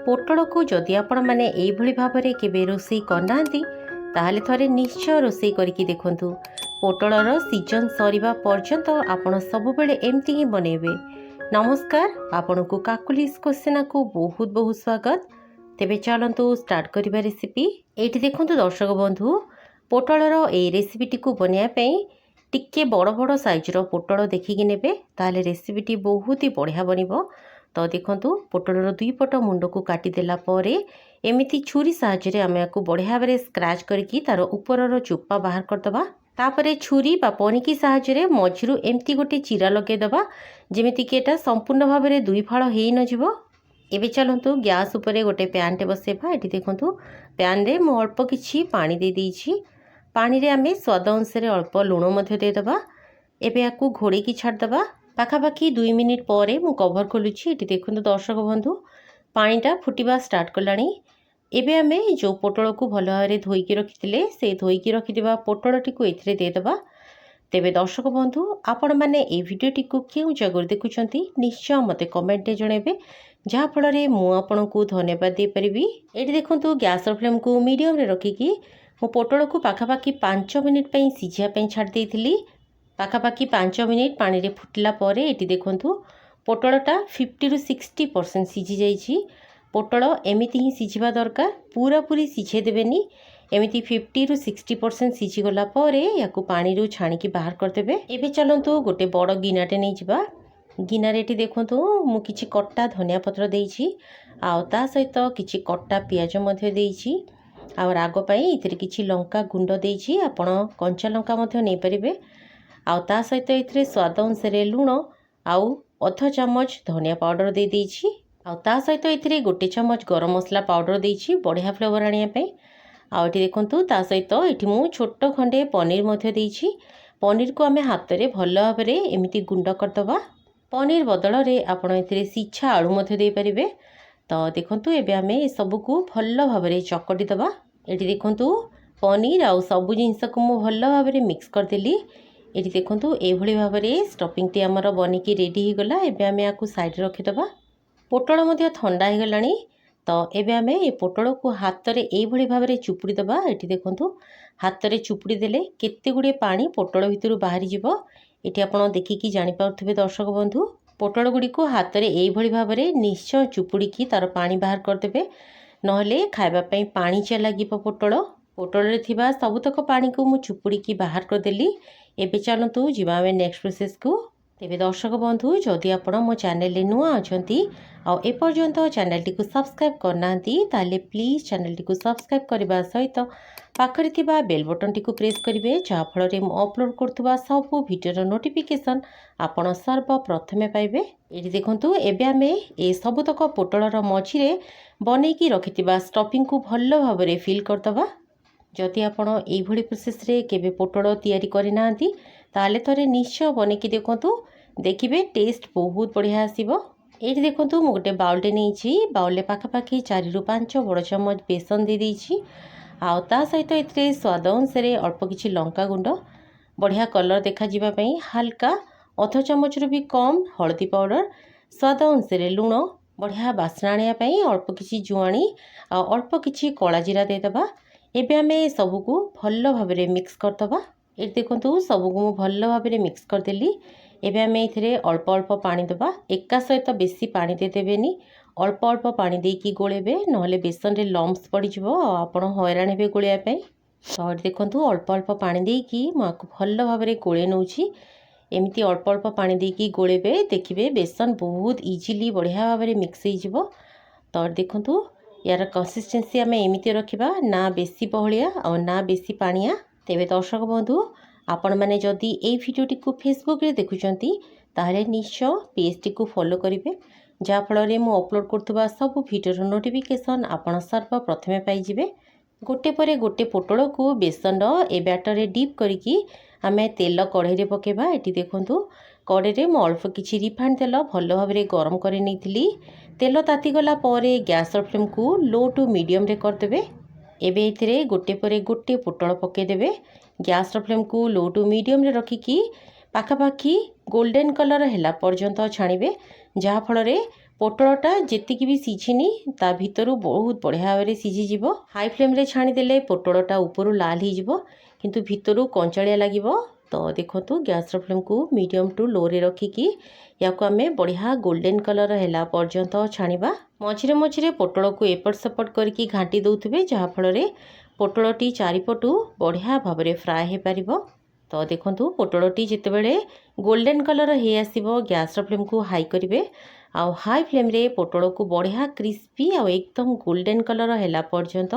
पोटल को जदि आपण मैंने यही भाव में केवे रोषे करना ताहले थरे निश्चय रोषे करके देखंतु। पोटलर सीजन सरीबा पर्यंत आपण सबुबेले एमती ही बनेबे। नमस्कार, आपण को काकुलिस क्वेश्चन को बहुत बहुत स्वागत। तेबे चलंतु स्टार्ट करिबा रेसिपी। एठी देखंतु दर्शक बंधु, पोटलर ए रेसिपीटी को बनाया पई टिके बड़ बड़ साइजर पोटल देखिकी नेबे, ताहले रेसिपीटी बहुत ही बढ़िया बनिबो। तो देखंतु पोटलर दुई पट मुंड को काटिदेला परे एमिति छुरी साहाय्य आम या बढ़िया भाव स्क्राच करके तार उपरर चोपा बाहर करदबा। तापरे छुरी बा पनिकी साहाय्य मझिरु एमती गोटे चिरा लगेदबा जेमिति कि एटा संपूर्ण भाव में दुई फाड़ हो न जिवो। एबे चलंतु गैस उपरे गोटे पैन टे बसेबा। एठी देखंतु पैन रे मु अल्प किछि पानी दे देइछि। पानी रे आमे स्वाद अनुसार अल्प लुण मध्य देदबा। एबे याकू घोड़ी की छाड़दबा। पाखापाखि 2 मिनिट पर मु कभर खोलुछि। एठी देखंतु दर्शक बंधु, पानीटा फुटिबा स्टार्ट कलानी। एबे आमे जो पोटल को भल भाव धोईकी रखिथिले से धोईकी रखिथिबा पोटलटी को एथिरे देदबा। तेबे दर्शक बंधु, आपण माने ए भिडियोटी को केउ जगह देखुछंती निश्चय मते कमेंट रे जणेबे, जहा फल रे मु आपन को धन्यवाद दे परिबी। एठी देखंतु गैस फ्लेम को मीडियम रे रखिकी मु पोटल को पाखापाखि 5 मिनिट पई सिझिया पई छाड़ देइथिली। पाखापाखि 5 मिनिट पानी रे फुटला परे एटी देखंतु पोटलटा 50 रु 60% सिझी जाइछि। पोटल एमिति ही सिझिबा दरकार, पूरा पूरी सिझे देबेनी। एमिति 50 रु 60% सिझी गला परे याकू पानी रु छाणिकी बाहर करदेबे। एबे चलंतु गोटे बड़ गिनाटे नै जिबा। गिनारे एटी देखंतु मु किछि कट्टा धनिया पत्र देइछि, आ ता सहित किछि कट्टा पियाज मध्ये देइछि। आ राग पई इथिरे किछि लंका गुंड देइछि, आपण कंचा लंका मध्ये नै परिबे। आ ता सहित इथिरे स्वाद अनुसार लुण आउ अध चामच धनिया पाउडर दे देइछि। आ ता सहित इथिरे गोटे चामच गरम मसला पाउडर देइछि बढ़िया फ्लेवर आनिया पे। आ एठी देखंतु ता सहित एठी मु छोट खंडे पनीर मध्ये देइछि। पनीर को आमे हाथ रे भल भाव रे एमिति गुंड करदबा। पनीर बदल रे आपण इथिरे सिछा आलू मध्ये दे परिबे। तो देखंतु एबे आमे ए सब को भल भाव रे चकटी दबा। एठी देखंतु पनीर आउ सब जिंस को मु भल भाव रे मिक्स कर देली। एठी देखंतु एभली भाव में स्टफिंग टी आमर बनिकी रेडी हो गला। एबे आमे याकू साइड रे रखिदबा। पोटल मध्ये ठंडा हो गलानी। तो एबे आमे ए पोटल को हाथ रे एभली भाव में चुपुड़ी दबा। एठी देखंतु हाथ रे चुपुड़ी देले केते गुडे पानी पोटल भितरु बाहरी जिवो। एठी आपण देखिकी जानि पाउथिबे दर्शक बंधु, पोटल गुडी को हाथ रे एभली भाव में निश्चय चुपुड़ी की तार पानी बाहर कर देबे, नहले खाइबा पई पानी चा लागिबो। पोटल रे थिबा सबुतक पानी को मु चुपुड़ी की बाहर कर देली। एबे चलंतु जिबा आमे नेक्स्ट प्रोसेस को। तेबे दर्शक बंधु, जदि आपण मो चैनल रे नुआ अछंती आ ए पर्यंत चैनल टी को सब्सक्राइब करनांती ताले प्लीज चैनल टी को सब्सक्राइब करबा सहित पाखरे थिबा बेल बटन टी को प्रेस करिवे, जहा फल रे मु अपलोड करथुबा सब वीडियो रो नोटिफिकेशन आपण सर्व प्रथमे पाइबे। एठी देखंतु एबे आमे ए सबुतक पोटल रो मझी रे बनेकी रखिथिबा स्टफिंग को भल भाव रे फिल करदबा। जदि आपण एभली प्रोसेस रे केबे पोटल तैयारी करि नांती ताले थरे निश्चय बनेकी देखंतु, देखिबे टेस्ट बहुत बढ़िया आसीबो। एठी देखंतु मु गोटे बाउल टे नेछि। बाउल ले पाखापाखि 4 रु 5 बड़ चम्मच बेसन दे देइछि। आ ता सहित एथिरे स्वाद अनुसार अल्प किछि लंका गुंड, बढ़िया कलर देखा जिबा पई हल्का अध चामच रु भी कम हळदी पाउडर, स्वाद अनुसार लुण, बढ़िया बास्ना आनिया पई अल्प किछि जुआणी आ अल्प किछि कला जीरा दे दबा। एबे आमे सबको भल भाव में मिक्स करदबा। ये देखंतु सबको मु भल भाव में मिक्स कर देली। एबे आमे इथिरे अल्प अल्प पानी दबा। एका सहित बेसी पानी दे देबेनी, अल्प अल्प पानी देकी गोलेबे, नहले बेसन रे लम्स पड़ जिवो आ आपण हैरान हेबे गोलिया पई। तो देखंतु अल्प अल्प पानी देकी मु आकु भल भाव में गोले नउछि। एमिति अल्प अल्प पानी देकी गोलेबे, देखिबे बेसन बहुत इजीली बढ़िया भाव में मिक्स हो जिवो। तो देखंतु यार कंसिस्टेंसी आम एमती रखा, ना बेसी बहलिया और ना बेसी पानिया। तेबे दर्शक बंधु, आपण मैंने जदि ए भिडियोटी को फेसबुक रे देखुचंती ताहले निश्चय पेज टी को फॉलो करिवे, जहा फल रे मु अपलोड करथुबा सब भिडियो नोटिफिकेशन आपण सर्व प्रथमे पाई जिवे। गोटे परे गोटे पोटल को बेसन ए बैटर रे डीप करिकी आमे तेल कढ़ई रे पकेबा। एटी देखंतु कढ़ई रे मु अल्प किछि रिफाइंड तेल भल भाव में गरम करे नैथिली। तेल ताती गला परे गैस फ्लेम को लो टू मीडियम रे कर देबे। एबे एथिरे गोटे परे गोटे पोटल पके देबे। गैस फ्लेम को लो टू मीडियम रे रखिकी पाखापाखि गोल्डन कलर हैला पर्यंत छाणिबे, जहा फल रे पोटलटा जेतिकी भी सीझिनी ता भितरु बहुत बढ़िया भाव सीझीज। हाई फ्लेम रे छाणीदेले पोटलटा उपरू लाल हो किंतु भितरु कंचालिया लगे। तो देखो गैस फ्लेम को मीडियम टू लो रे रखिकी या आम बढ़िया गोल्डन कलर है पर्यंत छाणीबा। मझिरे मझिरे पोटल को एपट सेपट करके घाटी दौथे जहाँफल पोटलटी चारिपटू बढ़िया भाव में फ्राए हो पार। तो देखो पोटलटी जितेबाला गोल्डन कलर हो आसो गैस फ्लेम को हाई करेंगे। आउ हाई फ्लेम रे पोटल को बढ़िया क्रिस्पी आउ एकदम गोल्डन कलर है पर्यंत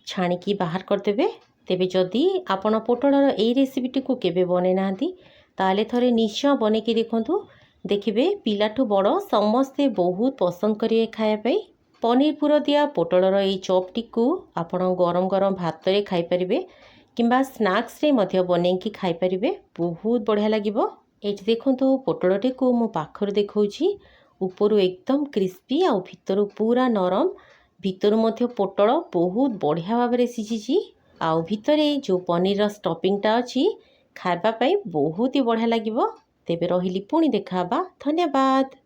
छाणिकी बाहर करदेवे। तेबे जदि आपण पोटलर ए रेसिपीटी को केबे बने नांती ताले थरे निश्चय बनेकी देखंतु। देखिबे पिलाठू बड़ समस्ते बहुत पसंद करिवे खाया पई। पनीर पुर दिया पोटलर ए चॉपटी को आपण गरम गरम भात रे खाई परिबे किंबा स्नैक्स रे मध्य बनेकी खाई परिबे, बहुत बढ़िया लागिबो। एठी देखंतु पोटलटी को मो पाखर देखौछि ऊपर एकदम क्रिस्पी आउ भितर पूरा नरम, भितर मध्य पोटल बहुत बढ़िया भाव में सीझी। आउ भितर जो पनीर स्टफिंगटा अच्छी खाइबा बहुत ही बढ़िया लगिबो। तेबे रहिली पुणी देखा। धन्यवाद।